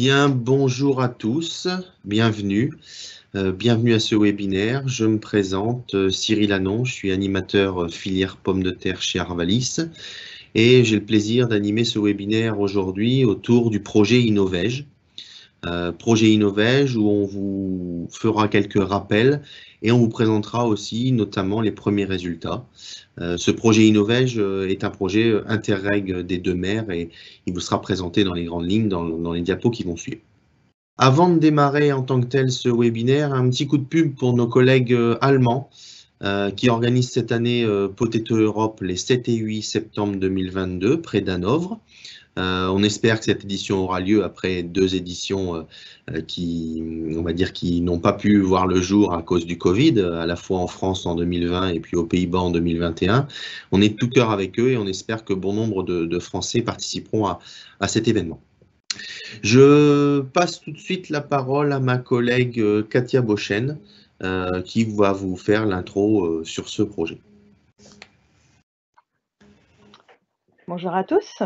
Bien, bonjour à tous, bienvenue. Bienvenue à ce webinaire. Je me présente, Cyril Anon, je suis animateur filière pommes de terre chez Arvalis et j'ai le plaisir d'animer ce webinaire aujourd'hui autour du projet Innovège. Projet Innovège où on vous fera quelques rappels et on vous présentera aussi notamment les premiers résultats. Ce projet Innovège est un projet Interreg des deux mers et il vous sera présenté dans les grandes lignes dans les diapos qui vont suivre. Avant de démarrer en tant que tel ce webinaire, un petit coup de pub pour nos collègues allemands qui organisent cette année Potato Europe les 7 et 8 septembre 2022 près d'Hanovre. On espère que cette édition aura lieu après deux éditions qui n'ont pas pu voir le jour à cause du Covid, à la fois en France en 2020 et puis aux Pays-Bas en 2021. On est de tout cœur avec eux et on espère que bon nombre de Français participeront à cet événement. Je passe tout de suite la parole à ma collègue Katia Bochen qui va vous faire l'intro sur ce projet. Bonjour à tous.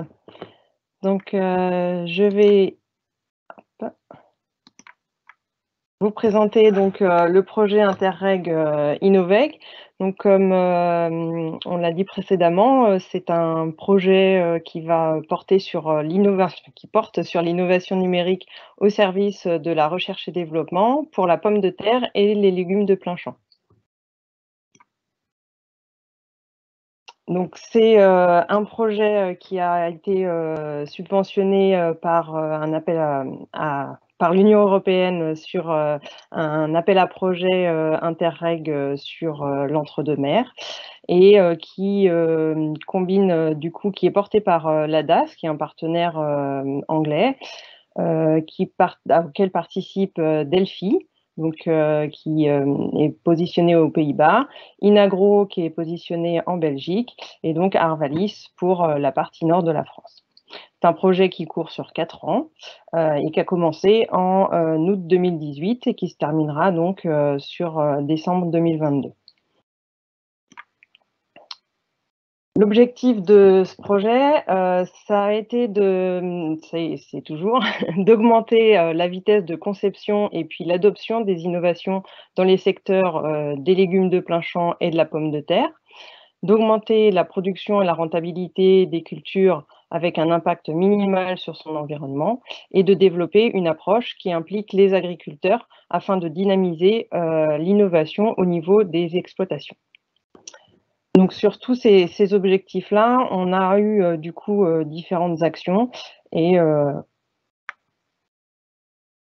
Donc, je vais vous présenter donc le projet Interreg Innovec. Donc, comme on l'a dit précédemment, c'est un projet qui va porter sur l'innovation numérique au service de la recherche et développement pour la pomme de terre et les légumes de plein champ. Donc, c'est un projet qui a été subventionné par un appel par l'Union européenne sur un appel à projet Interreg sur l'entre-deux-mers et qui combine qui est porté par l'ADAS, qui est un partenaire anglais, auquel participe Delphi, donc qui est positionné aux Pays-Bas, Inagro qui est positionné en Belgique et donc Arvalis pour la partie nord de la France. C'est un projet qui court sur 4 ans et qui a commencé en août 2018 et qui se terminera donc sur décembre 2022. L'objectif de ce projet, ça a été c'est toujours d'augmenter la vitesse de conception et puis l'adoption des innovations dans les secteurs des légumes de plein champ et de la pomme de terre, d'augmenter la production et la rentabilité des cultures avec un impact minimal sur son environnement et de développer une approche qui implique les agriculteurs afin de dynamiser l'innovation au niveau des exploitations. Donc, sur tous ces objectifs-là, on a eu différentes actions et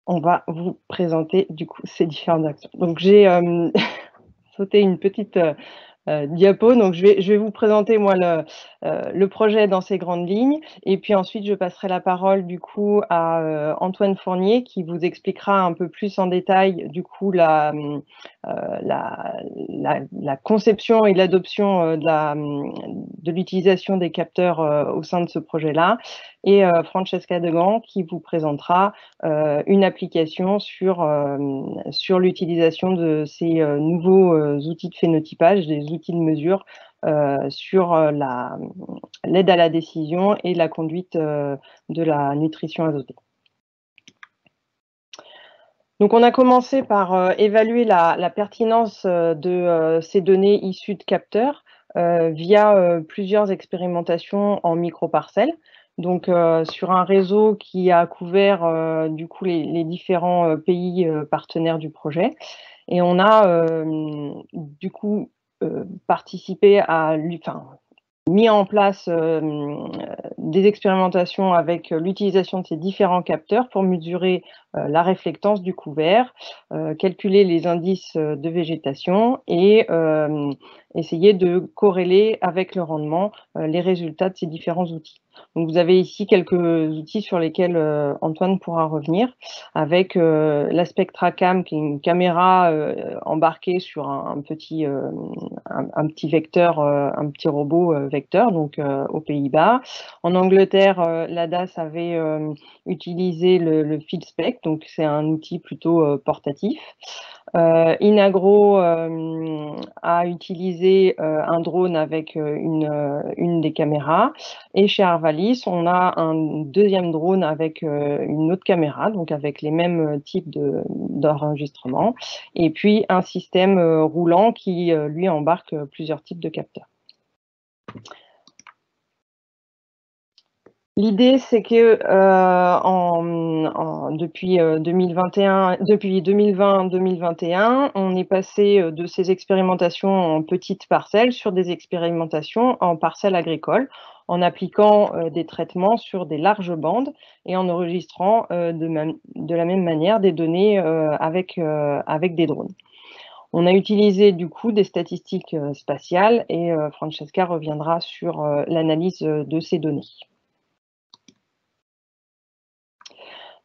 on va vous présenter ces différentes actions. Donc, j'ai sauté une petite diapo. Donc, je vais vous présenter moi le projet dans ses grandes lignes et puis ensuite je passerai la parole à Antoine Fournier qui vous expliquera un peu plus en détail la conception et l'adoption de l'utilisation des capteurs au sein de ce projet-là, et Francesca Degand qui vous présentera une application sur l'utilisation de ces nouveaux outils de phénotypage, des outils de mesure sur l'aide à la décision et la conduite de la nutrition azotée. Donc, on a commencé par évaluer la pertinence de ces données issues de capteurs via plusieurs expérimentations en microparcelles. Donc, sur un réseau qui a couvert les différents pays partenaires du projet. Et on a participé mis en place des expérimentations avec l'utilisation de ces différents capteurs pour mesurer la réflectance du couvert, calculer les indices de végétation et essayer de corréler avec le rendement les résultats de ces différents outils. Donc, vous avez ici quelques outils sur lesquels Antoine pourra revenir, avec la SpectraCam, qui est une caméra embarquée sur un petit vecteur, un petit robot vecteur, donc aux Pays-Bas. En Angleterre, l'ADAS avait utilisé le FieldSpec, donc c'est un outil plutôt portatif. Inagro a utilisé utiliser un drone avec une des caméras. Et chez Arvalis, on a un deuxième drone avec une autre caméra, donc avec les mêmes types d'enregistrement. Et puis un système roulant qui, lui, embarque plusieurs types de capteurs. L'idée, c'est que depuis 2020-2021, on est passé de ces expérimentations en petites parcelles sur des expérimentations en parcelles agricoles, en appliquant des traitements sur des larges bandes et en enregistrant de la même manière des données avec des drones. On a utilisé du coup des statistiques spatiales et Francesca reviendra sur l'analyse de ces données.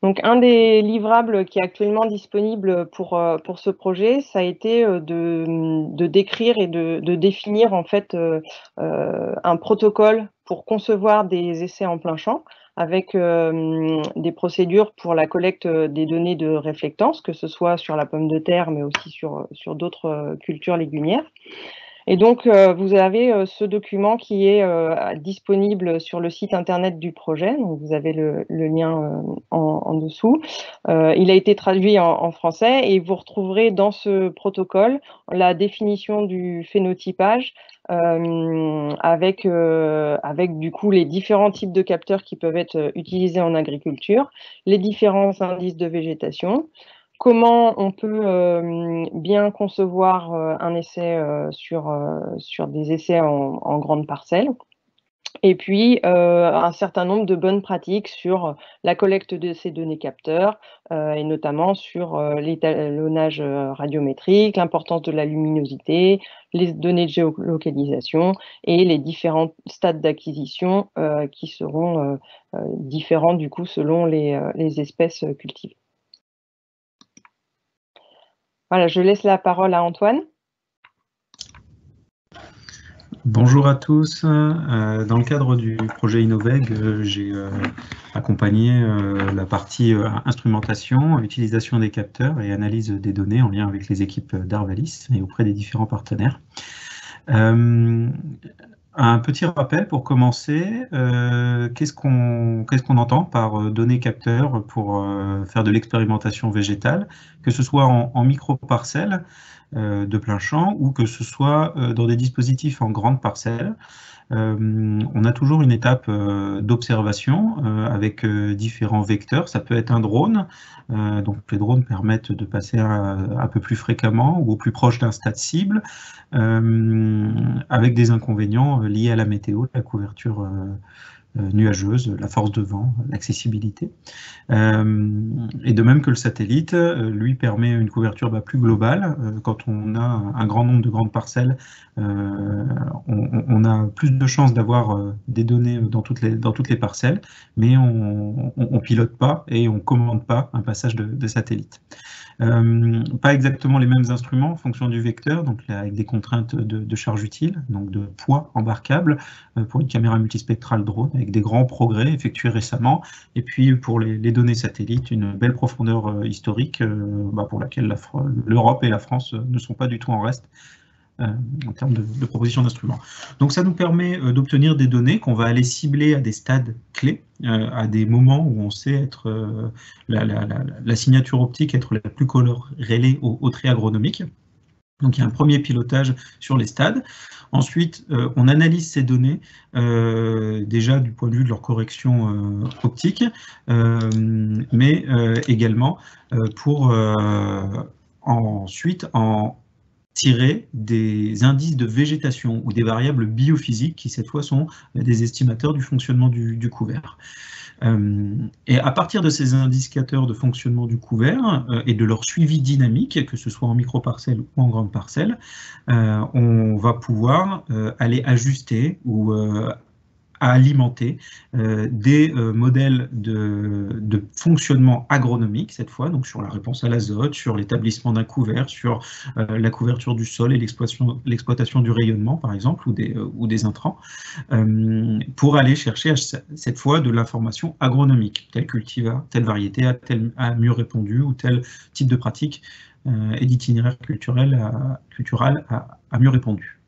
Donc, un des livrables qui est actuellement disponible pour ce projet, ça a été de décrire et de définir en fait un protocole pour concevoir des essais en plein champ avec des procédures pour la collecte des données de réflectance, que ce soit sur la pomme de terre, mais aussi sur d'autres cultures légumières. Et donc, vous avez ce document qui est disponible sur le site internet du projet. Donc, vous avez le lien en dessous. Il a été traduit en français et vous retrouverez dans ce protocole la définition du phénotypage avec du coup les différents types de capteurs qui peuvent être utilisés en agriculture, les différents indices de végétation, comment on peut bien concevoir un essai sur des essais en grandes parcelles. Et puis, un certain nombre de bonnes pratiques sur la collecte de ces données capteurs et notamment sur l'étalonnage radiométrique, l'importance de la luminosité, les données de géolocalisation et les différents stades d'acquisition qui seront différents du coup selon les espèces cultivées. Voilà, je laisse la parole à Antoine. Bonjour à tous. Dans le cadre du projet Innoveg, j'ai accompagné la partie instrumentation, utilisation des capteurs et analyse des données en lien avec les équipes d'Arvalis et auprès des différents partenaires. Un petit rappel pour commencer, qu'est-ce qu'on entend par données capteurs pour faire de l'expérimentation végétale, que ce soit en micro-parcelles de plein champ ou que ce soit dans des dispositifs en grandes parcelles. On a toujours une étape d'observation avec différents vecteurs. Ça peut être un drone, donc les drones permettent de passer un peu plus fréquemment ou au plus proche d'un stade cible, avec des inconvénients liés à la météo, la couverture nuageuse, la force de vent, l'accessibilité. Et de même que le satellite, lui permet une couverture plus globale. Quand on a un grand nombre de grandes parcelles, on a plus de chances d'avoir des données dans toutes les parcelles, mais on ne pilote pas et on ne commande pas un passage de satellite. Pas exactement les mêmes instruments en fonction du vecteur, donc avec des contraintes de charge utile, donc de poids embarquable pour une caméra multispectrale drone, avec des grands progrès effectués récemment, et puis pour les données satellites, une belle profondeur historique pour laquelle l'Europe et la France ne sont pas du tout en reste en termes de proposition d'instruments. Donc ça nous permet d'obtenir des données qu'on va aller cibler à des stades clés, à des moments où on sait être la signature optique être la plus corrélée au trait agronomique. Donc il y a un premier pilotage sur les stades. Ensuite, on analyse ces données déjà du point de vue de leur correction optique, mais également pour ensuite en tirer des indices de végétation ou des variables biophysiques qui cette fois sont des estimateurs du fonctionnement du couvert. Et à partir de ces indicateurs de fonctionnement du couvert et de leur suivi dynamique, que ce soit en micro-parcelles ou en grande parcelle, on va pouvoir aller ajuster ou à alimenter des modèles de fonctionnement agronomique, cette fois, donc sur la réponse à l'azote, sur l'établissement d'un couvert, sur la couverture du sol et l'exploitation du rayonnement, par exemple, ou des intrants, pour aller chercher cette fois de l'information agronomique, tel cultivar, telle variété a mieux répondu, ou tel type de pratique et d'itinéraire culturel a mieux répondu.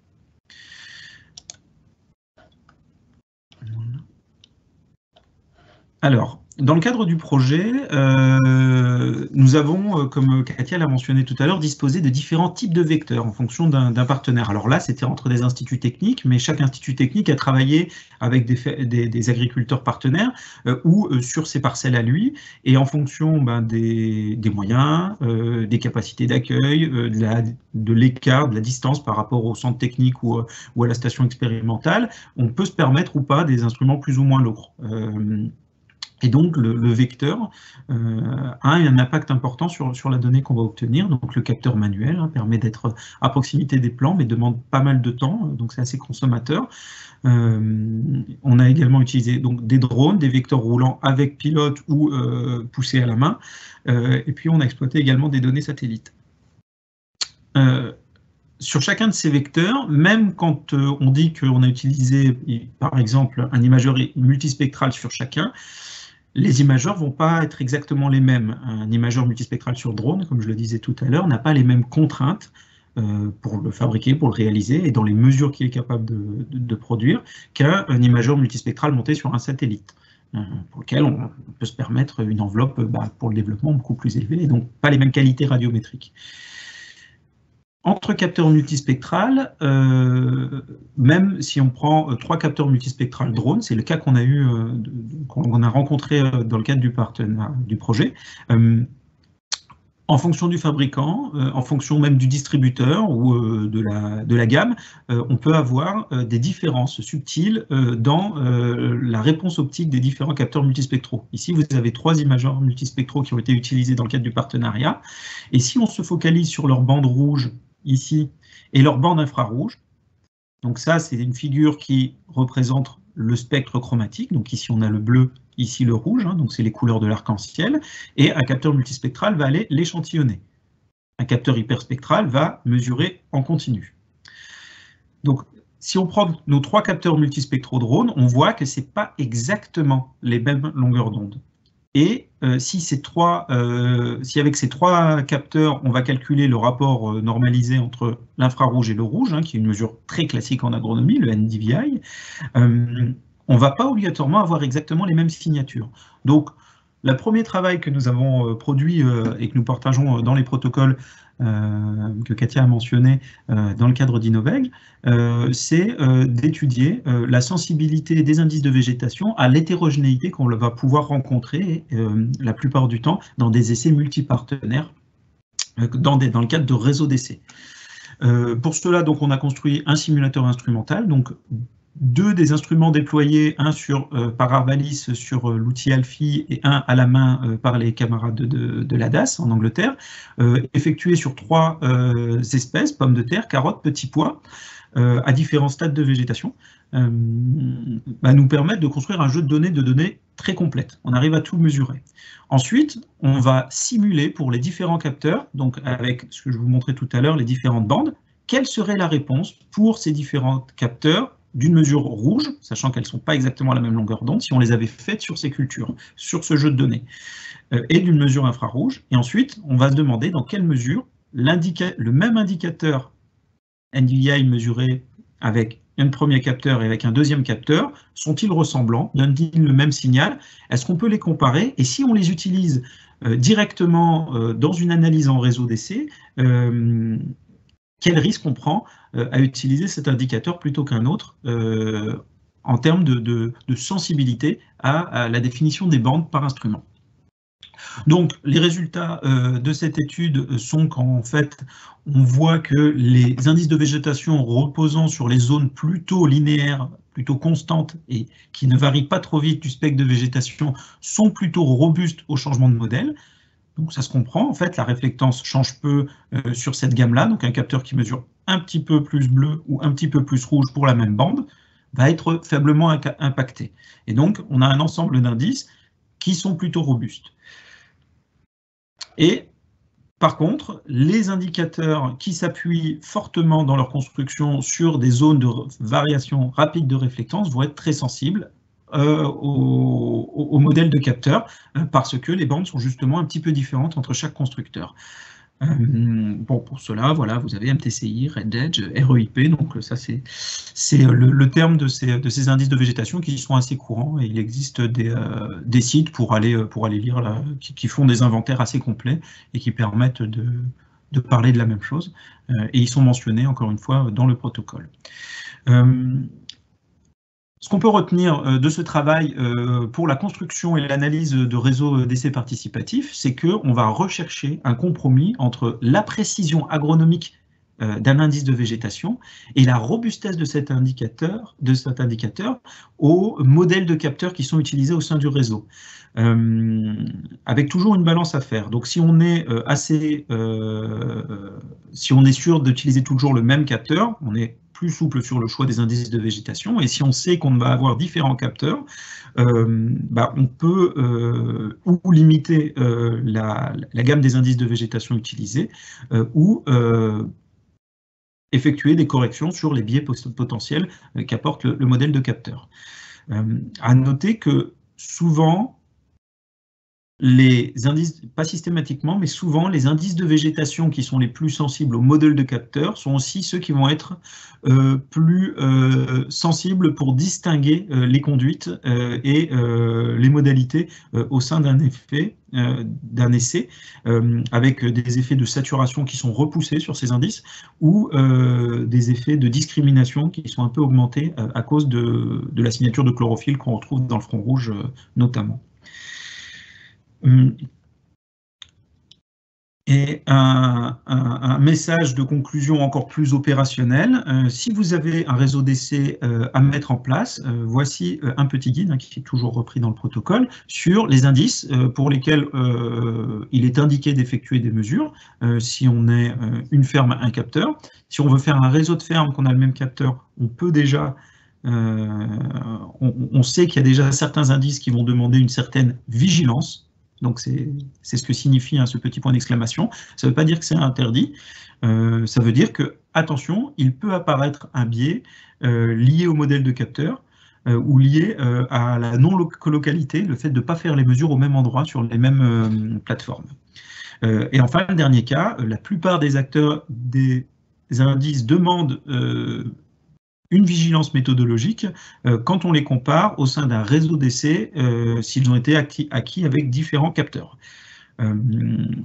Alors, dans le cadre du projet, nous avons, comme Katia l'a mentionné tout à l'heure, disposé de différents types de vecteurs en fonction d'un partenaire. Alors là, c'était entre des instituts techniques, mais chaque institut technique a travaillé avec des agriculteurs partenaires ou sur ses parcelles à lui, et en fonction des moyens, des capacités d'accueil, de l'écart, de la distance par rapport au centre technique ou à la station expérimentale, on peut se permettre ou pas des instruments plus ou moins lourds. Et donc, le vecteur a un impact important sur la donnée qu'on va obtenir. Donc, le capteur manuel permet d'être à proximité des plants, mais demande pas mal de temps, donc c'est assez consommateur. On a également utilisé donc, des drones, des vecteurs roulants avec pilote ou poussés à la main. Et puis, on a exploité également des données satellites. Sur chacun de ces vecteurs, même quand on dit qu'on a utilisé, par exemple, un imageur multispectral sur chacun, les imageurs ne vont pas être exactement les mêmes. Un imageur multispectral sur drone, comme je le disais tout à l'heure, n'a pas les mêmes contraintes pour le fabriquer, pour le réaliser, et dans les mesures qu'il est capable de produire, qu'un imageur multispectral monté sur un satellite, pour lequel on peut se permettre une enveloppe pour le développement beaucoup plus élevée, et donc pas les mêmes qualités radiométriques. Entre capteurs multispectrales, même si on prend 3 capteurs multispectrales drones, c'est le cas qu'on a eu, qu'on a rencontré dans le cadre du projet, en fonction du fabricant, en fonction même du distributeur ou de la gamme, on peut avoir des différences subtiles dans la réponse optique des différents capteurs multispectraux. Ici, vous avez 3 imageurs multispectraux qui ont été utilisés dans le cadre du partenariat. Et si on se focalise sur leur bande rouge, ici, et leur bande infrarouge, donc ça, c'est une figure qui représente le spectre chromatique. Donc ici, on a le bleu, ici le rouge, donc c'est les couleurs de l'arc-en-ciel, et un capteur multispectral va aller l'échantillonner. Un capteur hyperspectral va mesurer en continu. Donc, si on prend nos 3 capteurs multispectraux drones, on voit que ce n'est pas exactement les mêmes longueurs d'onde. Et si avec ces 3 capteurs, on va calculer le rapport normalisé entre l'infrarouge et le rouge, qui est une mesure très classique en agronomie, le NDVI, on ne va pas obligatoirement avoir exactement les mêmes signatures. Donc, le premier travail que nous avons produit et que nous partageons dans les protocoles que Katia a mentionné dans le cadre d'Innoveg, c'est d'étudier la sensibilité des indices de végétation à l'hétérogénéité qu'on va pouvoir rencontrer la plupart du temps dans des essais multipartenaires, dans le cadre de réseaux d'essais. Pour cela, donc, on a construit un simulateur instrumental, donc 2 des instruments déployés, un par Arvalis sur l'outil Alfie et un à la main par les camarades de l'ADAS en Angleterre, effectués sur 3 espèces, pommes de terre, carottes, petits pois, à différents stades de végétation, nous permettent de construire un jeu de données très complète. On arrive à tout mesurer. Ensuite, on va simuler pour les différents capteurs, donc avec ce que je vous montrais tout à l'heure, les différentes bandes, quelle serait la réponse pour ces différents capteurs d'une mesure rouge, sachant qu'elles ne sont pas exactement à la même longueur d'onde, si on les avait faites sur ces cultures, sur ce jeu de données, et d'une mesure infrarouge. Et ensuite, on va se demander dans quelle mesure le même indicateur NDVI mesuré avec un premier capteur et avec un deuxième capteur, sont-ils ressemblants? Donnent-ils le même signal? Est-ce qu'on peut les comparer? Et si on les utilise directement dans une analyse en réseau d'essai, quel risque on prend à utiliser cet indicateur plutôt qu'un autre en termes de sensibilité à la définition des bandes par instrument. Donc, les résultats de cette étude sont qu'en fait, on voit que les indices de végétation reposant sur les zones plutôt linéaires, plutôt constantes et qui ne varient pas trop vite du spectre de végétation sont plutôt robustes au changement de modèle. Donc ça se comprend, en fait, la réflectance change peu sur cette gamme-là, donc un capteur qui mesure un petit peu plus bleu ou un petit peu plus rouge pour la même bande va être faiblement impacté. Et donc, on a un ensemble d'indices qui sont plutôt robustes. Et par contre, les indicateurs qui s'appuient fortement dans leur construction sur des zones de variation rapide de réflectance vont être très sensibles au modèle de capteur parce que les bandes sont justement un petit peu différentes entre chaque constructeur. Bon, pour cela, voilà, vous avez MTCI, Red Edge, REIP, donc ça c'est le terme de ces indices de végétation qui sont assez courants, et il existe des sites pour aller lire, là, qui font des inventaires assez complets et qui permettent de parler de la même chose, et ils sont mentionnés encore une fois dans le protocole. Ce qu'on peut retenir de ce travail pour la construction et l'analyse de réseaux d'essais participatifs, c'est qu'on va rechercher un compromis entre la précision agronomique d'un indice de végétation et la robustesse de cet indicateur aux modèles de capteurs qui sont utilisés au sein du réseau, avec toujours une balance à faire. Donc si on est si on est sûr d'utiliser toujours le même capteur, on est plus souple sur le choix des indices de végétation, et si on sait qu'on va avoir différents capteurs, on peut ou limiter la gamme des indices de végétation utilisés, ou effectuer des corrections sur les biais potentiels qu'apporte le modèle de capteur. À noter que souvent, les indices, pas systématiquement, mais souvent, les indices de végétation qui sont les plus sensibles au modèle de capteur sont aussi ceux qui vont être plus sensibles pour distinguer les conduites et les modalités au sein d'un essai, avec des effets de saturation qui sont repoussés sur ces indices, ou des effets de discrimination qui sont un peu augmentés à cause de la signature de chlorophylle qu'on retrouve dans le front rouge notamment. Et un message de conclusion encore plus opérationnel. Si vous avez un réseau d'essais à mettre en place, voici un petit guide qui est toujours repris dans le protocole sur les indices pour lesquels il est indiqué d'effectuer des mesures. Si on est une ferme, un capteur. Si on veut faire un réseau de fermes, qu'on a le même capteur, on peut déjà on sait qu'il y a déjà certains indices qui vont demander une certaine vigilance. Donc c'est ce que signifie ce petit point d'exclamation. Ça ne veut pas dire que c'est interdit, ça veut dire que, attention, il peut apparaître un biais lié au modèle de capteur ou lié à la non-localité, le fait de ne pas faire les mesures au même endroit sur les mêmes plateformes. Et enfin, le dernier cas, la plupart des acteurs des indices demandent une vigilance méthodologique quand on les compare au sein d'un réseau d'essais s'ils ont été acquis avec différents capteurs.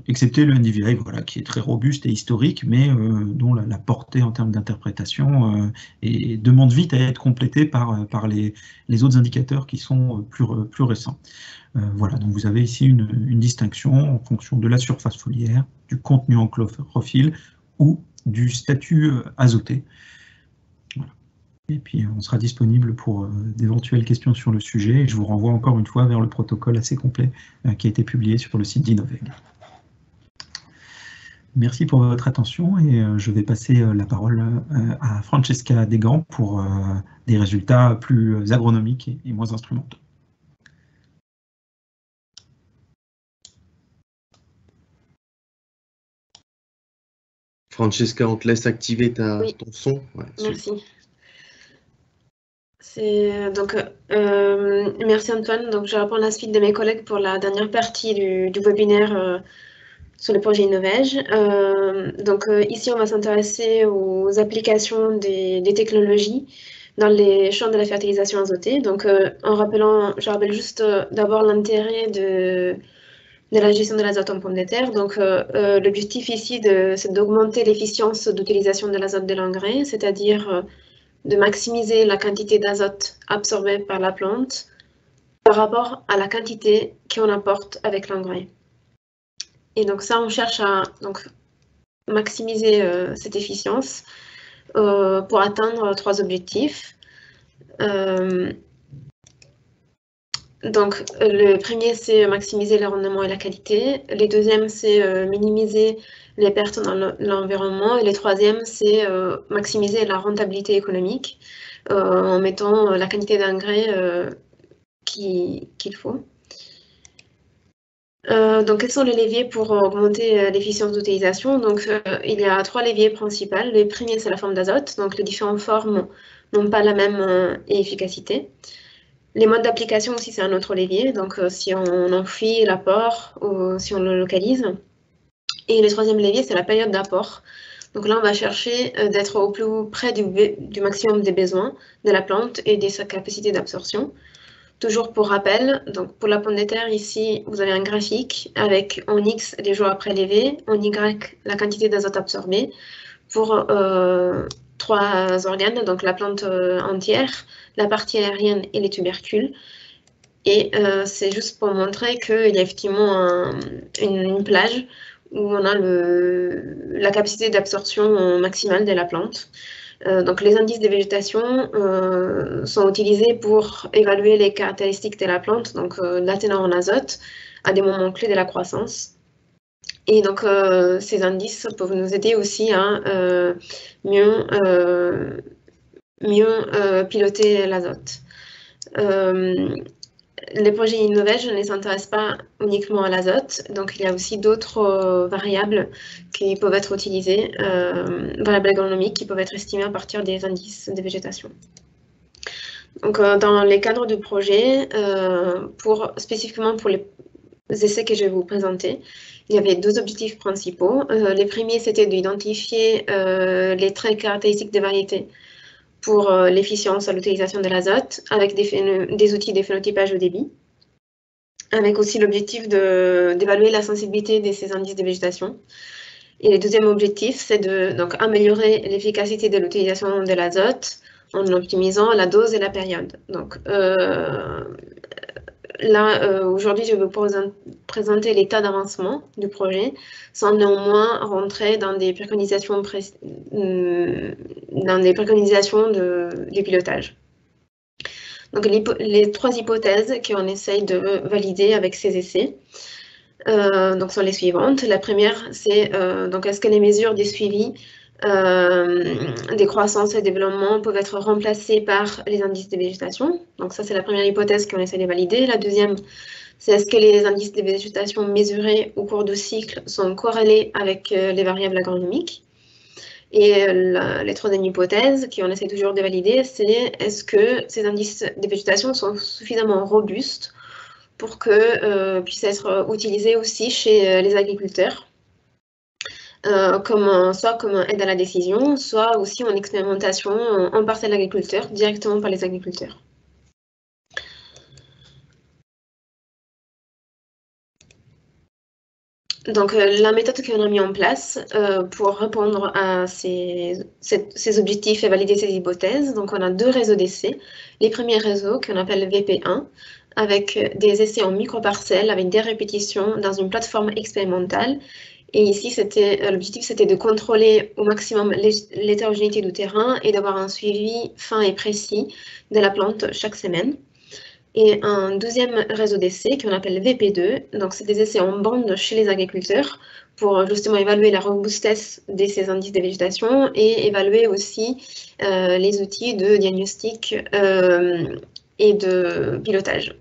Excepté le NDVI, voilà, qui est très robuste et historique, mais dont la portée en termes d'interprétation demande vite à être complétée par les autres indicateurs qui sont plus récents. Voilà, donc vous avez ici une distinction en fonction de la surface foliaire, du contenu en chlorophylle ou du statut azoté. Voilà. Et puis on sera disponible pour d'éventuelles questions sur le sujet, et je vous renvoie encore une fois vers le protocole assez complet qui a été publié sur le site d'Innoveg. Merci pour votre attention, et je vais passer la parole à Francesca Desgans pour des résultats plus agronomiques et moins instrumentaux. Francesca, on te laisse activer ton son. Ouais, merci. Donc, merci Antoine. Donc, je réponds à la suite de mes collègues pour la dernière partie du webinaire sur le projet Innoveg. Donc, ici, on va s'intéresser aux applications des technologies dans les champs de la fertilisation azotée. Donc, je rappelle juste d'abord l'intérêt de la gestion de l'azote en pommes de terre. Donc, l'objectif ici, c'est d'augmenter l'efficience d'utilisation de l'azote de l'engrais, c'est-à-dire de maximiser la quantité d'azote absorbée par la plante par rapport à la quantité qu'on apporte avec l'engrais. Et donc ça, on cherche à maximiser cette efficience pour atteindre 3 objectifs. Donc, le premier, c'est maximiser le rendement et la qualité. Le deuxième, c'est minimiser les pertes dans l'environnement. Et le troisième, c'est maximiser la rentabilité économique en mettant la quantité d'engrais qu'il faut. Donc, quels sont les leviers pour augmenter l'efficience d'utilisation? Donc, il y a 3 leviers principaux. Le premier, c'est la forme d'azote. Donc, les différentes formes n'ont pas la même efficacité. Les modes d'application aussi, c'est un autre levier. Donc, si on enfuit l'apport ou si on le localise. Et le troisième levier, c'est la période d'apport. Donc là, on va chercher d'être au plus près du maximum des besoins de la plante et de sa capacité d'absorption. Toujours pour rappel, donc pour la pomme de terre, ici, vous avez un graphique avec en X les jours à prélever, en Y la quantité d'azote absorbée pour 3 organes, donc la plante entière, la partie aérienne et les tubercules. Et c'est juste pour montrer qu'il y a effectivement une plage où on a la capacité d'absorption maximale de la plante. Donc les indices de végétation sont utilisés pour évaluer les caractéristiques de la plante, donc la teneur en azote, à des moments clés de la croissance. Et donc ces indices peuvent nous aider aussi à mieux piloter l'azote. Les projets Innovage ne s'intéressent pas uniquement à l'azote, donc il y a aussi d'autres variables qui peuvent être utilisées, variables agronomiques qui peuvent être estimées à partir des indices de végétation. Donc dans les cadres du projet, spécifiquement pour les essais que je vais vous présenter, il y avait 2 objectifs principaux. Les premiers, c'était d'identifier les traits caractéristiques des variétés pour l'efficience à l'utilisation de l'azote avec des outils de phénotypage au débit, avec aussi l'objectif d'évaluer la sensibilité de ces indices de végétation. Et le deuxième objectif, c'est d'améliorer l'efficacité de l'utilisation de l'azote en optimisant la dose et la période. Donc là, aujourd'hui, je vais vous présenter l'état d'avancement du projet, sans néanmoins rentrer dans des préconisations, du pilotage. Donc, les 3 hypothèses qu'on essaye de valider avec ces essais sont les suivantes. La première, c'est est-ce que les mesures des suivis des croissances et développements peuvent être remplacés par les indices de végétation. Donc ça, c'est la première hypothèse qu'on essaie de valider. La deuxième, c'est est-ce que les indices de végétation mesurés au cours du cycle sont corrélés avec les variables agronomiques. Et les troisième hypothèse qu'on essaie toujours de valider, c'est est-ce que ces indices de végétation sont suffisamment robustes pour que puissent être utilisés aussi chez les agriculteurs. Soit comme aide à la décision, soit aussi en expérimentation en parcelle agriculteur, directement par les agriculteurs. Donc, la méthode qu'on a mis en place pour répondre à ces objectifs et valider ces hypothèses, donc on a 2 réseaux d'essais. Les premiers réseaux qu'on appelle VP1, avec des essais en micro-parcelles, avec des répétitions dans une plateforme expérimentale. Et ici, l'objectif, c'était de contrôler au maximum l'hétérogénéité du terrain et d'avoir un suivi fin et précis de la plante chaque semaine. Et un deuxième réseau d'essais qu'on appelle VP2, donc c'est des essais en bande chez les agriculteurs pour justement évaluer la robustesse de ces indices de végétation et évaluer aussi les outils de diagnostic et de pilotage.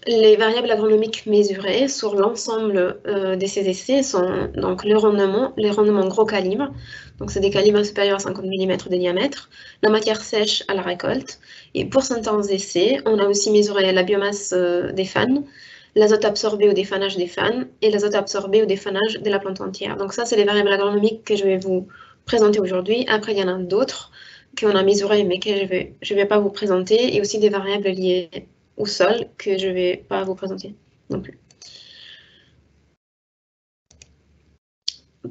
Les variables agronomiques mesurées sur l'ensemble de ces essais sont donc les rendements gros calibre, donc c'est des calibres supérieurs à 50 mm de diamètre, la matière sèche à la récolte, et pour certains essais, on a aussi mesuré la biomasse des fans, l'azote absorbé au défanage des fans et l'azote absorbé au défanage de la plante entière. Donc ça, c'est les variables agronomiques que je vais vous présenter aujourd'hui. Après, il y en a d'autres qu'on a mesurées mais que je vais pas vous présenter, et aussi des variables liées au sol que je ne vais pas vous présenter non plus.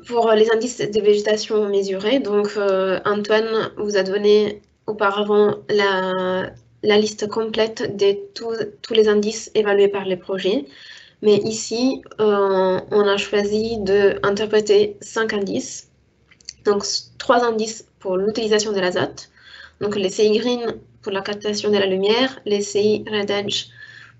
Pour les indices de végétation mesurés, donc Antoine vous a donné auparavant la liste complète de tous les indices évalués par les projets. Mais ici, on a choisi d'interpréter 5 indices. Donc 3 indices pour l'utilisation de l'azote. Donc les CI Green pour la captation de la lumière, les CI Red Edge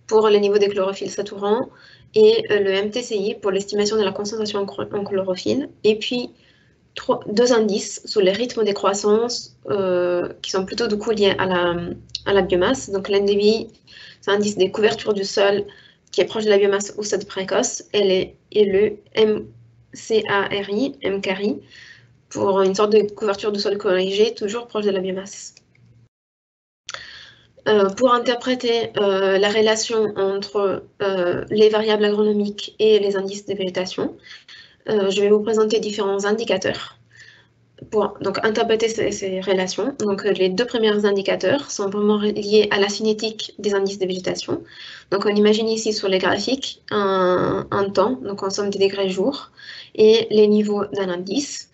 pour le niveau de chlorophylle saturant et le MTCI pour l'estimation de la concentration en chlorophylle. Et puis 2 indices sur les rythmes des croissances qui sont plutôt du coup liés à la biomasse. Donc l'NDVI, c'est l'indice des couvertures du sol qui est proche de la biomasse au stade précoce, et le MCARI, pour une sorte de couverture du sol corrigée, toujours proche de la biomasse. Pour interpréter la relation entre les variables agronomiques et les indices de végétation, je vais vous présenter différents indicateurs pour donc, interpréter ces relations. Donc, les deux premiers indicateurs sont vraiment liés à la cinétique des indices de végétation. Donc, on imagine ici sur les graphiques un temps, donc en somme des degrés jour, et les niveaux d'un indice.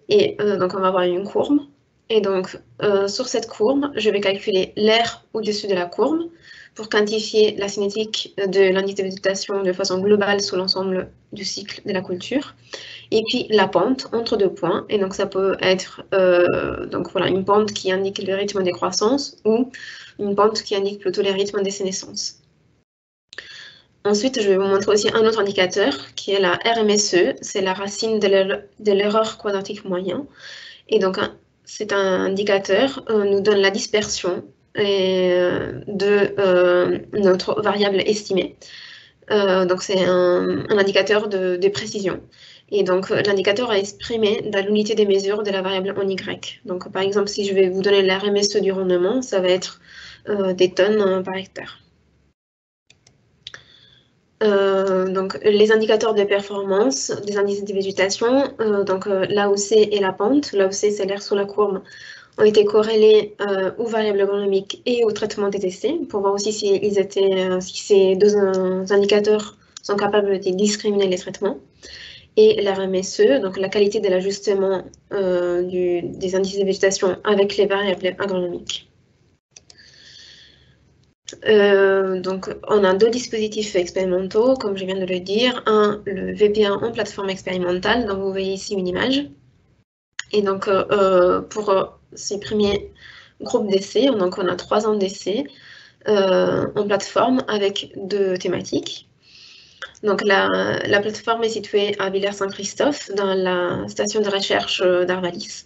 Et donc, on va avoir une courbe. Et donc, sur cette courbe, je vais calculer l'air au-dessus de la courbe pour quantifier la cinétique de l'indice de végétation de façon globale sur l'ensemble du cycle de la culture. Et puis la pente entre deux points. Et donc, ça peut être donc, voilà, une pente qui indique le rythme des croissances ou une pente qui indique plutôt les rythmes des sénescences. Ensuite, je vais vous montrer aussi un autre indicateur qui est la RMSE, c'est la racine de l'erreur quadratique moyen. Et donc, c'est un indicateur nous donne la dispersion de notre variable estimée. Donc, c'est un indicateur de précision. Et donc, l'indicateur est exprimé dans l'unité des mesures de la variable en Y. Donc, par exemple, si je vais vous donner la RMSE du rendement, ça va être des tonnes par hectare. Donc, les indicateurs de performance des indices de végétation, donc l'AOC et la pente, l'AOC c'est l'air sur la courbe, ont été corrélés aux variables agronomiques et au traitement des essais pour voir aussi si ces deux indicateurs sont capables de discriminer les traitements. Et la RMSE, donc la qualité de l'ajustement des indices de végétation avec les variables agronomiques. Donc, on a deux dispositifs expérimentaux, comme je viens de le dire. Un, le VP1 en plateforme expérimentale, donc vous voyez ici une image. Et donc, pour ces premiers groupes d'essais, donc on a 3 ans d'essais en plateforme avec 2 thématiques. Donc, la plateforme est située à Villers-Saint-Christophe, dans la station de recherche d'Arvalis.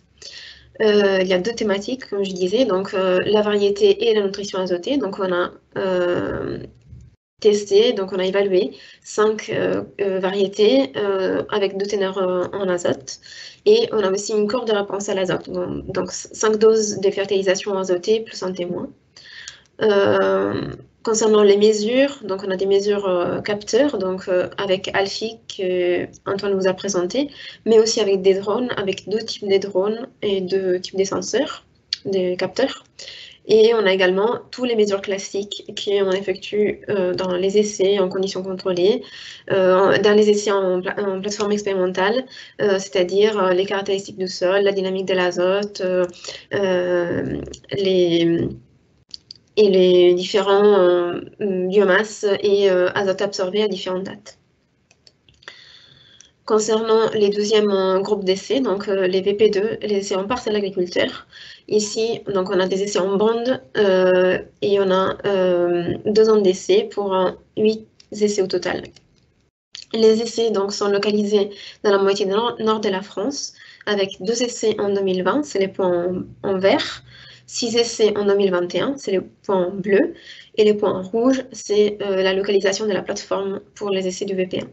Il y a 2 thématiques, comme je disais, donc la variété et la nutrition azotée. Donc, on a testé, donc on a évalué 5 variétés avec 2 teneurs en azote. Et on a aussi une courbe de réponse à l'azote. Donc, 5 doses de fertilisation azotée plus un témoin. Concernant les mesures, donc on a des mesures capteurs, donc avec Alfie que Antoine vous a présenté, mais aussi avec des drones, avec 2 types de drones et 2 types de senseurs, des capteurs. Et on a également tous les mesures classiques qu'on effectue dans les essais en conditions contrôlées, dans les essais en plateforme expérimentale, c'est-à-dire les caractéristiques du sol, la dynamique de l'azote, les différents biomasses et azote absorbé à différentes dates. Concernant les deuxièmes groupes d'essais, donc les VP2, les essais en parcelle agriculteur, ici, donc on a des essais en bande et on a 2 ans d'essais pour 8 essais au total. Les essais donc, sont localisés dans la moitié nord de la France, avec 2 essais en 2020, c'est les points en vert, 6 essais en 2021, c'est les points bleus, et les points rouges, c'est la localisation de la plateforme pour les essais du VP1.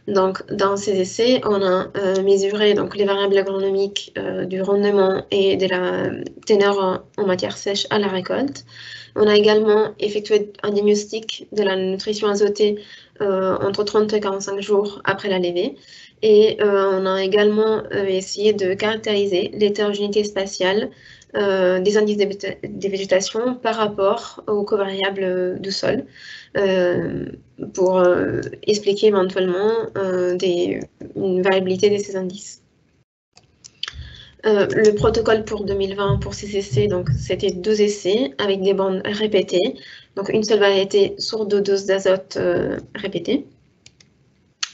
Donc, dans ces essais, on a mesuré donc, les variables agronomiques du rendement et de la teneur en matière sèche à la récolte. On a également effectué un diagnostic de la nutrition azotée entre 30 et 45 jours après la levée. Et on a également essayé de caractériser l'hétérogénéité spatiale des indices de végétation par rapport aux covariables du sol pour expliquer éventuellement une variabilité de ces indices. Le protocole pour 2020 pour ces essais, donc c'était 2 essais avec des bandes répétées, donc une seule variété sur 2 doses d'azote répétées.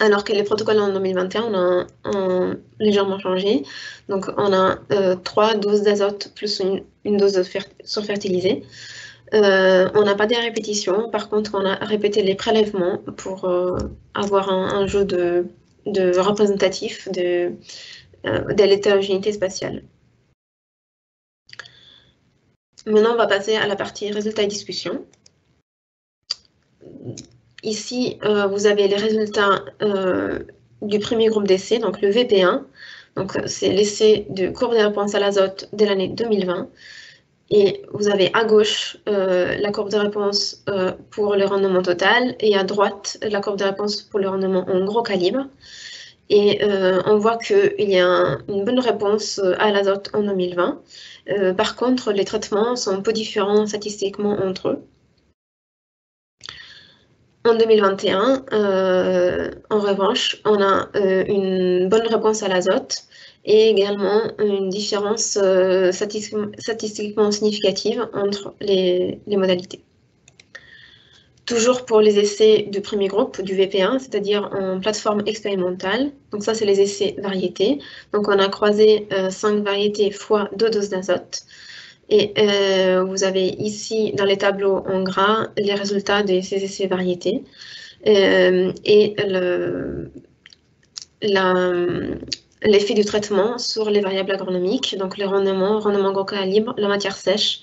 Alors que les protocoles en 2021 ont légèrement changé. Donc, on a 3 doses d'azote plus une dose de surfertilisé. On n'a pas des répétitions. Par contre, on a répété les prélèvements pour avoir un jeu de représentatif de l'hétérogénéité spatiale. Maintenant, on va passer à la partie résultats et discussion. Ici, vous avez les résultats du premier groupe d'essai, donc le VP1. Donc, c'est l'essai de courbe de réponse à l'azote de l'année 2020. Et vous avez à gauche la courbe de réponse pour le rendement total et à droite la courbe de réponse pour le rendement en gros calibre. Et on voit qu'il y a une bonne réponse à l'azote en 2020. Par contre, les traitements sont un peu différents statistiquement entre eux. En 2021, en revanche, on a une bonne réponse à l'azote et également une différence statistiquement significative entre les modalités. Toujours pour les essais du premier groupe, du VP1, c'est-à-dire en plateforme expérimentale. Donc ça, c'est les essais variétés. Donc on a croisé 5 variétés fois 2 doses d'azote. Et vous avez ici, dans les tableaux en gras, les résultats de ces essais variétés. Et l'effet du traitement sur les variables agronomiques, donc les rendements gros calibre, la matière sèche,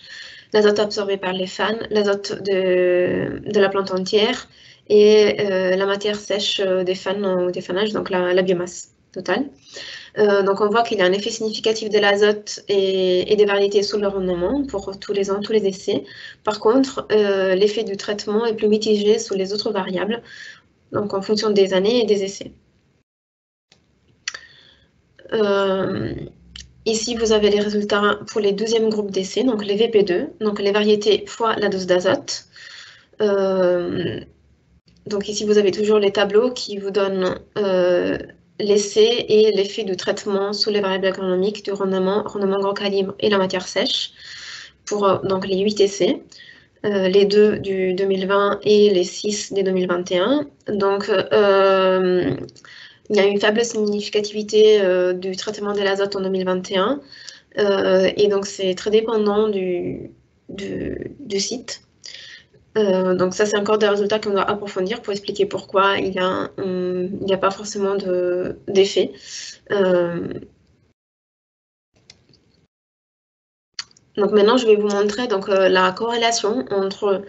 l'azote absorbé par les fans, l'azote de la plante entière et la matière sèche des fans ou des fanages, donc la biomasse totale. Donc on voit qu'il y a un effet significatif de l'azote et des variétés sur le rendement pour tous les ans, tous les essais. Par contre, l'effet du traitement est plus mitigé sur les autres variables, donc en fonction des années et des essais. Ici, vous avez les résultats pour les deuxièmes groupes d'essais, donc les VP2, donc les variétés fois la dose d'azote. Donc ici, vous avez toujours les tableaux qui vous donnent l'essai et l'effet du traitement sous les variables agronomiques du rendement gros calibre et la matière sèche pour donc les 8 essais, les 2 du 2020 et les 6 des 2021. Donc, il y a une faible significativité du traitement de l'azote en 2021 et donc c'est très dépendant du site. Donc ça, c'est encore des résultats qu'on doit approfondir pour expliquer pourquoi il n'y a pas forcément d'effet. Donc maintenant, je vais vous montrer donc, la corrélation entre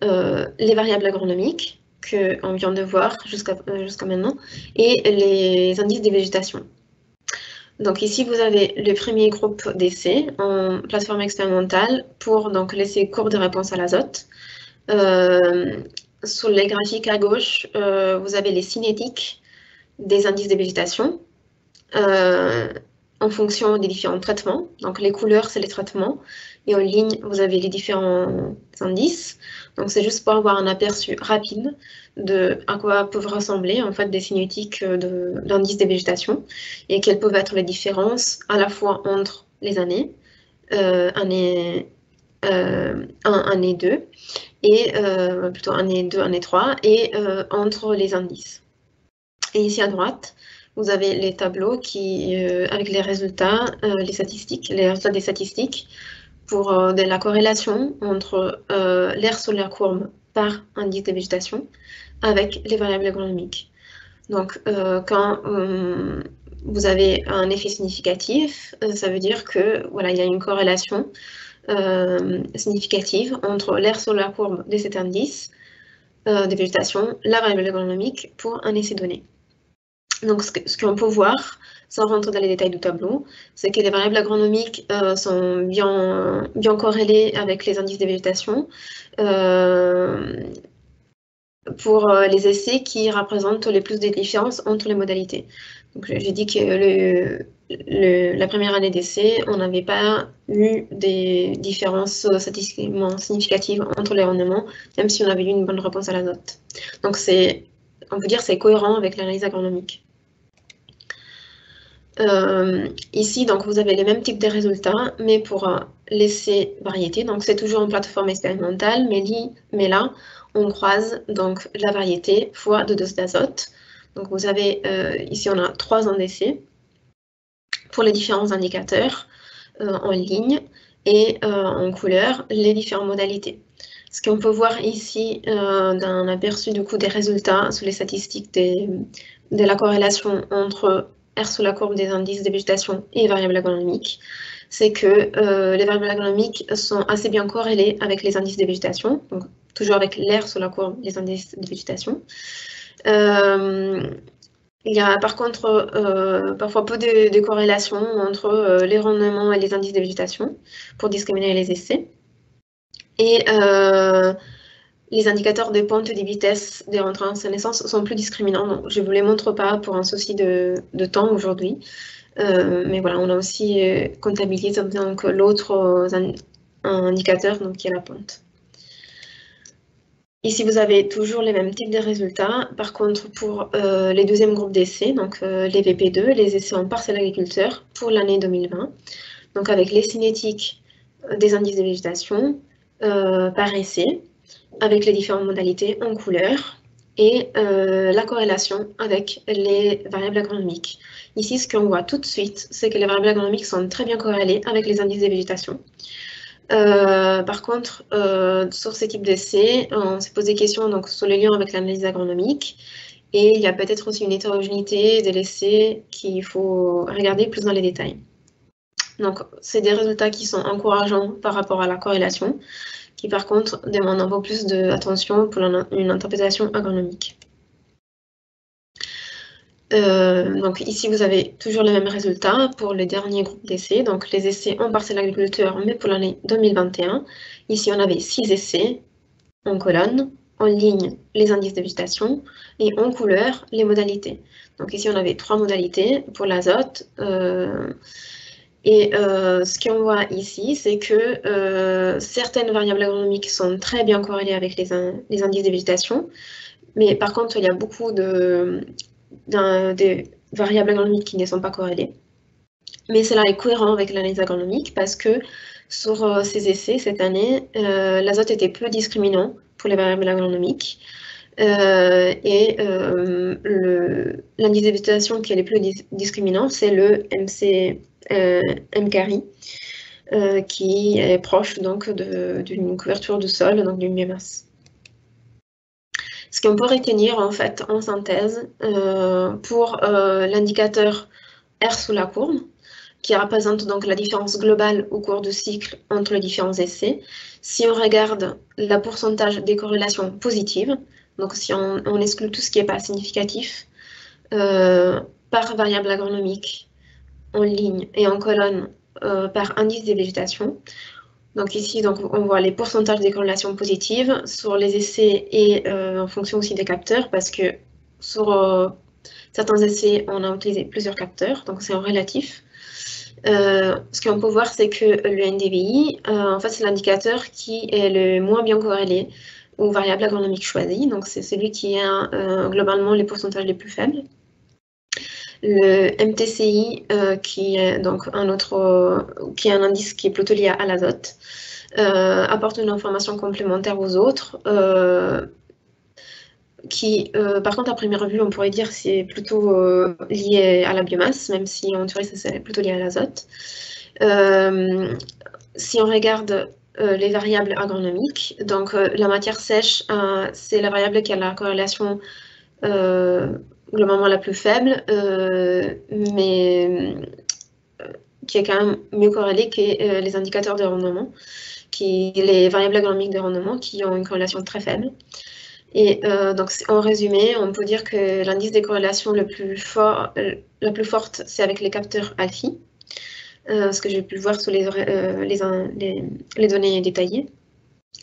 les variables agronomiques qu'on vient de voir jusqu'à maintenant et les indices des végétations. Donc ici, vous avez le premier groupe d'essais en plateforme expérimentale pour l'essai courbe de réponse à l'azote. Sur les graphiques à gauche, vous avez les cinétiques des indices de végétation en fonction des différents traitements. Donc les couleurs, c'est les traitements. Et en ligne, vous avez les différents indices. Donc c'est juste pour avoir un aperçu rapide de à quoi peuvent ressembler en fait des cinétiques d'indices de végétation et quelles peuvent être les différences à la fois entre les années, année 1, année 2, et plutôt année 2, année 3, et entre les indices. Et ici à droite, vous avez les tableaux avec les résultats, les résultats des statistiques pour de la corrélation entre l'aire solaire courbe par indice de végétation avec les variables agronomiques. Donc, quand vous avez un effet significatif, ça veut dire que voilà, il y a une corrélation significative entre l'aire solaire courbe de cet indice de végétation, la variable agronomique pour un essai donné. Donc, ce qu'on peut voir, sans rentrer dans les détails du tableau, c'est que les variables agronomiques sont bien corrélées avec les indices de végétation pour les essais qui représentent le plus de différences entre les modalités. Donc, j'ai dit que la première année d'essai, on n'avait pas eu des différences statistiquement significatives entre les rendements, même si on avait eu une bonne réponse à l'azote. Donc, on peut dire que c'est cohérent avec l'analyse agronomique. Ici, donc, vous avez les mêmes types de résultats, mais pour l'essai variété. Donc, c'est toujours en plateforme expérimentale, mais là, on croise donc la variété fois 2 doses d'azote. Donc, vous avez, ici, on a 3 ans d'essai pour les différents indicateurs en ligne et en couleur, les différentes modalités. Ce qu'on peut voir ici d'un aperçu du coup des résultats sur les statistiques de la corrélation entre R sous la courbe des indices de végétation et variables agronomiques, c'est que les variables agronomiques sont assez bien corrélées avec les indices de végétation, donc toujours avec l'air sur la courbe des indices de végétation. Il y a par contre parfois peu de corrélation entre les rendements et les indices de végétation pour discriminer les essais. Et les indicateurs de pente et des vitesses des rentrées en naissance sont plus discriminants. Donc, je ne vous les montre pas pour un souci de temps aujourd'hui. Mais voilà, on a aussi comptabilisé donc, l'autre indicateur, donc, qui est la pente. Ici, vous avez toujours les mêmes types de résultats. Par contre, pour les deuxièmes groupes d'essais, donc les VP2, les essais en parcelle agriculteur pour l'année 2020, donc avec les cinétiques des indices de végétation par essai, avec les différentes modalités en couleur, et la corrélation avec les variables agronomiques. Ici, ce qu'on voit tout de suite, c'est que les variables agronomiques sont très bien corrélées avec les indices de végétation. Par contre, sur ces types d'essais, on s'est posé des questions donc, sur les liens avec l'analyse agronomique, et il y a peut-être aussi une hétérogénéité de l'essai qu'il faut regarder plus dans les détails. Donc, c'est des résultats qui sont encourageants par rapport à la corrélation, qui par contre demandent un peu plus d'attention pour une interprétation agronomique. Donc ici, vous avez toujours les mêmes résultats pour les derniers groupes d'essais, donc les essais en parcelle agriculteur, mais pour l'année 2021. Ici, on avait 6 essais en colonne, en ligne, les indices de végétation, et en couleur, les modalités. Donc ici, on avait 3 modalités pour l'azote. Ce qu'on voit ici, c'est que certaines variables agronomiques sont très bien corrélées avec les indices de végétation, mais par contre, il y a beaucoup de variables agronomiques qui ne sont pas corrélées. Mais cela est cohérent avec l'analyse agronomique parce que sur ces essais, cette année, l'azote était peu discriminant pour les variables agronomiques. L'indice de végétation qui est le plus discriminant, c'est le MCARI, qui est proche donc d'une couverture du sol, donc d'une biomasse. Ce qu'on peut retenir en fait en synthèse pour l'indicateur R sous la courbe, qui représente donc la différence globale au cours du cycle entre les différents essais. Si on regarde le pourcentage des corrélations positives, donc si on exclut tout ce qui n'est pas significatif, par variable agronomique, en ligne et en colonne par indice de végétation. Donc ici, donc, on voit les pourcentages des corrélations positives sur les essais et en fonction aussi des capteurs, parce que sur certains essais, on a utilisé plusieurs capteurs, donc c'est en relatif. Ce qu'on peut voir, c'est que le NDVI, en fait, c'est l'indicateur qui est le moins bien corrélé aux variables agronomiques choisies, donc c'est celui qui a globalement les pourcentages les plus faibles. Le MTCI, qui est donc qui est un indice qui est plutôt lié à l'azote, apporte une information complémentaire aux autres, qui, par contre, à première vue, on pourrait dire que c'est plutôt lié à la biomasse, même si en théorie, c'est plutôt lié à l'azote. Si on regarde les variables agronomiques, donc la matière sèche, c'est la variable qui a la corrélation globalement la plus faible, mais qui est quand même mieux corrélée que les indicateurs de rendement, les variables agronomiques de rendement qui ont une corrélation très faible. Et donc, en résumé, on peut dire que l'indice des corrélations la plus forte, c'est avec les capteurs ALFI, ce que j'ai pu voir sur les données détaillées.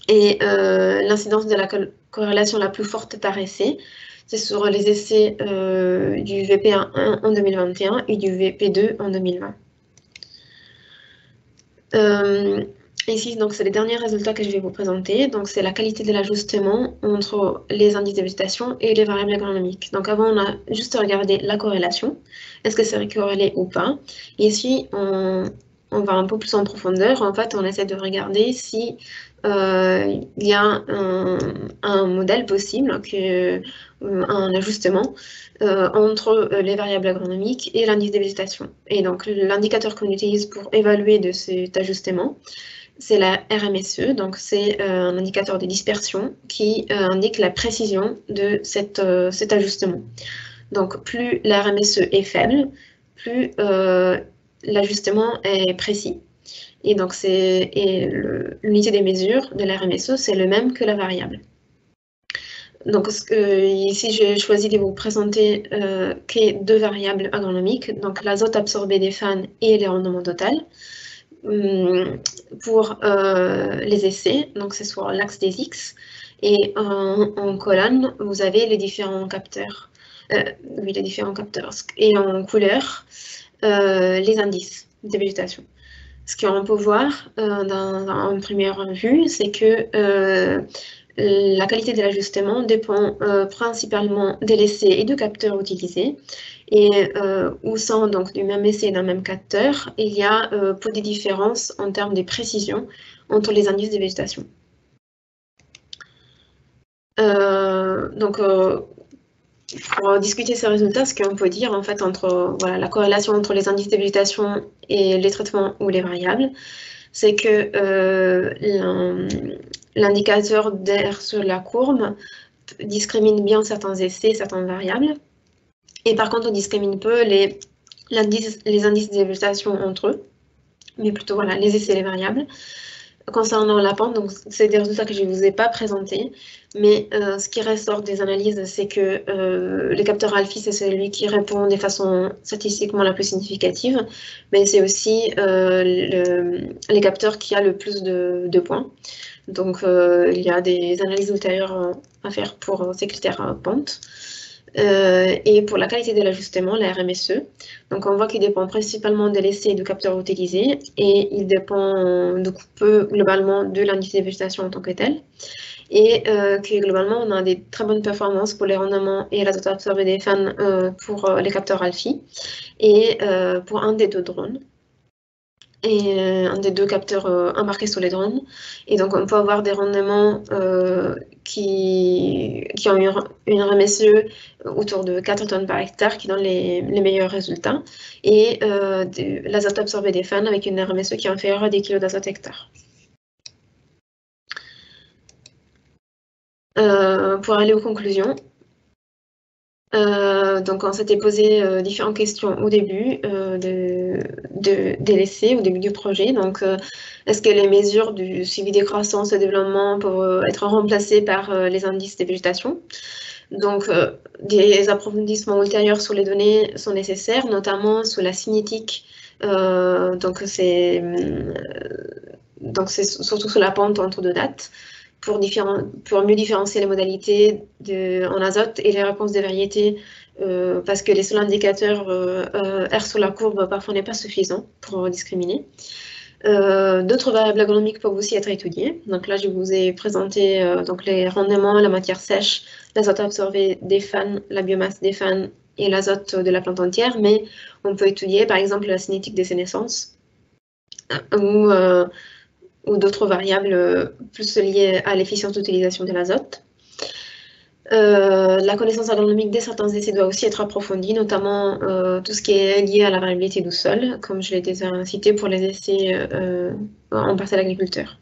Et l'incidence de la corrélation la plus forte par essai, c'est sur les essais du VP1 en 2021 et du VP2 en 2020. Ici, donc, c'est les derniers résultats que je vais vous présenter. Donc, c'est la qualité de l'ajustement entre les indices de végétation et les variables agronomiques. Donc, avant, on a juste regardé la corrélation. Est-ce que c'est corrélé ou pas? Et ici, on va un peu plus en profondeur. En fait, on essaie de regarder si il y a un modèle possible, un ajustement entre les variables agronomiques et l'indice de végétation. Et donc, l'indicateur qu'on utilise pour évaluer de cet ajustement, c'est la RMSE, donc c'est un indicateur de dispersion qui indique la précision de cet ajustement. Donc, plus la RMSE est faible, plus l'ajustement est précis. Et donc, l'unité des mesures de la RMSE, c'est le même que la variable. Donc ici, j'ai choisi de vous présenter deux variables agronomiques, donc l'azote absorbé des fans et les rendements total. Pour les essais, donc c'est sur l'axe des X, et en colonne, vous avez les différents capteurs. Oui, les différents capteurs. Et en couleur, les indices de végétation. Ce qu'on peut voir en première vue, c'est que la qualité de l'ajustement dépend principalement des essais et de capteurs utilisés. Et au sein donc, du même essai et d'un même capteur, il y a peu de différences en termes de précision entre les indices de végétation. Pour discuter ces résultats, ce qu'on peut dire en fait entre la corrélation entre les indices de végétation et les traitements ou les variables, c'est que l'indicateur d'air sur la courbe discrimine bien certains essais, certaines variables, et par contre on discrimine peu les indices de végétation entre eux, mais plutôt les essais et les variables. Concernant la pente, donc c'est des résultats que je ne vous ai pas présentés, mais ce qui ressort des analyses, c'est que le capteur alpha, c'est celui qui répond de façon statistiquement la plus significative, mais c'est aussi les capteurs qui a le plus de points. Donc il y a des analyses ultérieures à faire pour ces critères pente. Et pour la qualité de l'ajustement, la RMSE, donc on voit qu'il dépend principalement de l'essai et du capteur utilisé, et il dépend peu globalement de l'indice de végétation en tant que tel, et que globalement on a des très bonnes performances pour les rendements et l'azote absorbé des fans pour les capteurs alpha, et pour un des deux drones, et un des deux capteurs embarqués sur les drones. Et donc on peut avoir des rendements qui ont une RMSE autour de 4 tonnes par hectare qui donnent les meilleurs résultats, et l'azote absorbé des fans avec une RMSE qui est inférieure à 10 kg d'azote hectare. Pour aller aux conclusions, donc on s'était posé différentes questions au début de l'essai, au début du projet. Donc est-ce que les mesures du suivi des croissances et développement peuvent être remplacées par les indices de végétation? Donc des approfondissements ultérieurs sur les données sont nécessaires, notamment sur la cinétique. Donc c'est surtout sur la pente entre deux dates, pour mieux différencier les modalités en azote et les réponses des variétés, parce que les seuls indicateurs R sur la courbe parfois n'est pas suffisant pour discriminer. D'autres variables agronomiques peuvent aussi être étudiées. Donc là, je vous ai présenté donc les rendements, la matière sèche, l'azote absorbé des fans, la biomasse des fans et l'azote de la plante entière, mais on peut étudier par exemple la cinétique des sénescences ou d'autres variables plus liées à l'efficience d'utilisation de l'azote. La connaissance agronomique de certains essais doit aussi être approfondie, notamment tout ce qui est lié à la variabilité du sol, comme je l'ai déjà cité pour les essais en parcelle agriculteur.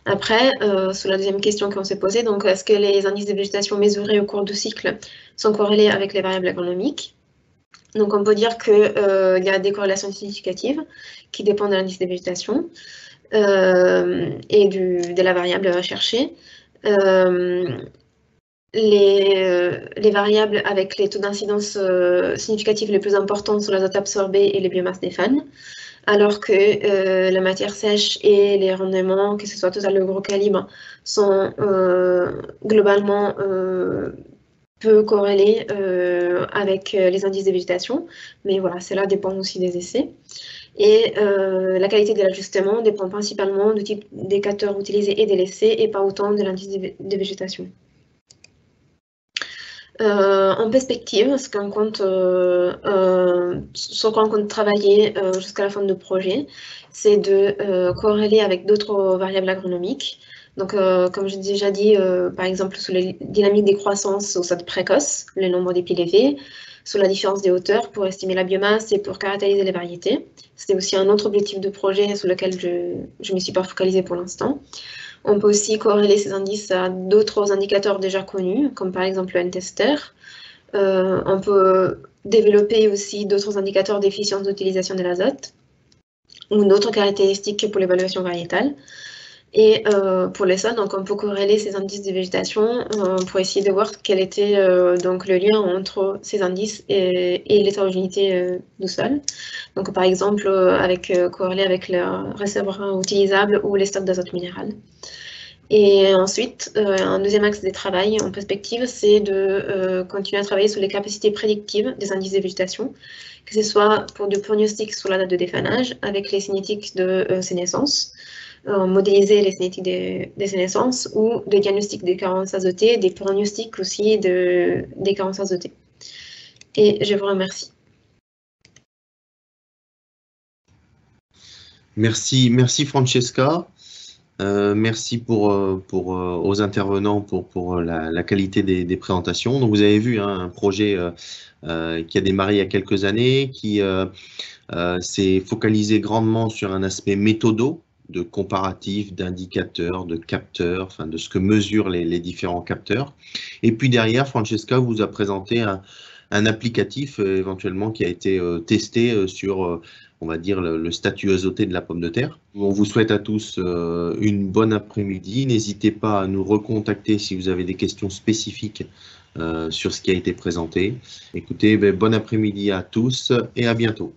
Après, sur la deuxième question qu'on s'est posée, donc est-ce que les indices de végétation mesurés au cours du cycle sont corrélés avec les variables agronomiques? Donc on peut dire qu'il y a des corrélations significatives qui dépendent de l'indice de végétation et de la variable recherchée. Les variables avec les taux d'incidence significatifs les plus importants sont l'azote absorbé et les biomasses des fans, alors que la matière sèche et les rendements, que ce soit total ou gros calibre, sont globalement peu corrélés avec les indices de végétation, mais voilà, cela dépend aussi des essais. Et la qualité de l'ajustement dépend principalement du type des capteurs utilisés et des essais, et pas autant de l'indice de végétation. En perspective, sur quoi on compte travailler jusqu'à la fin du projet, c'est de corréler avec d'autres variables agronomiques. Donc, comme j'ai déjà dit, par exemple, sur les dynamiques des croissances au stade précoce, le nombre d'épis élevés, sur la différence des hauteurs pour estimer la biomasse et pour caractériser les variétés. C'était aussi un autre objectif de projet sur lequel je ne me suis pas focalisée pour l'instant. On peut aussi corréler ces indices à d'autres indicateurs déjà connus, comme par exemple le N-tester. On peut développer aussi d'autres indicateurs d'efficience d'utilisation de l'azote ou d'autres caractéristiques pour l'évaluation variétale. Et pour les sols, donc on peut corréler ces indices de végétation pour essayer de voir quel était donc le lien entre ces indices et l'hétérogénéité du sol. Donc par exemple, corrélé avec le réservoir utilisable ou les stocks d'azote minéral. Et ensuite, un deuxième axe de travail en perspective, c'est de continuer à travailler sur les capacités prédictives des indices de végétation, que ce soit pour du pronostic sur la date de défanage avec les cinétiques de sénescence, modéliser les cinétiques des sénescences ou des diagnostics des carences azotées, des pronostics aussi des carences azotées. Et je vous remercie. Merci Francesca. Merci aux intervenants pour la qualité des présentations. Donc vous avez vu un projet qui a démarré il y a quelques années, qui s'est focalisé grandement sur un aspect méthodo, de comparatif, d'indicateurs, de capteurs, enfin de ce que mesurent les différents capteurs. Et puis derrière, Francesca vous a présenté un applicatif éventuellement qui a été testé sur on va dire, le statut azoté de la pomme de terre. On vous souhaite à tous une bonne après-midi. N'hésitez pas à nous recontacter si vous avez des questions spécifiques sur ce qui a été présenté. Écoutez, bon après-midi à tous et à bientôt.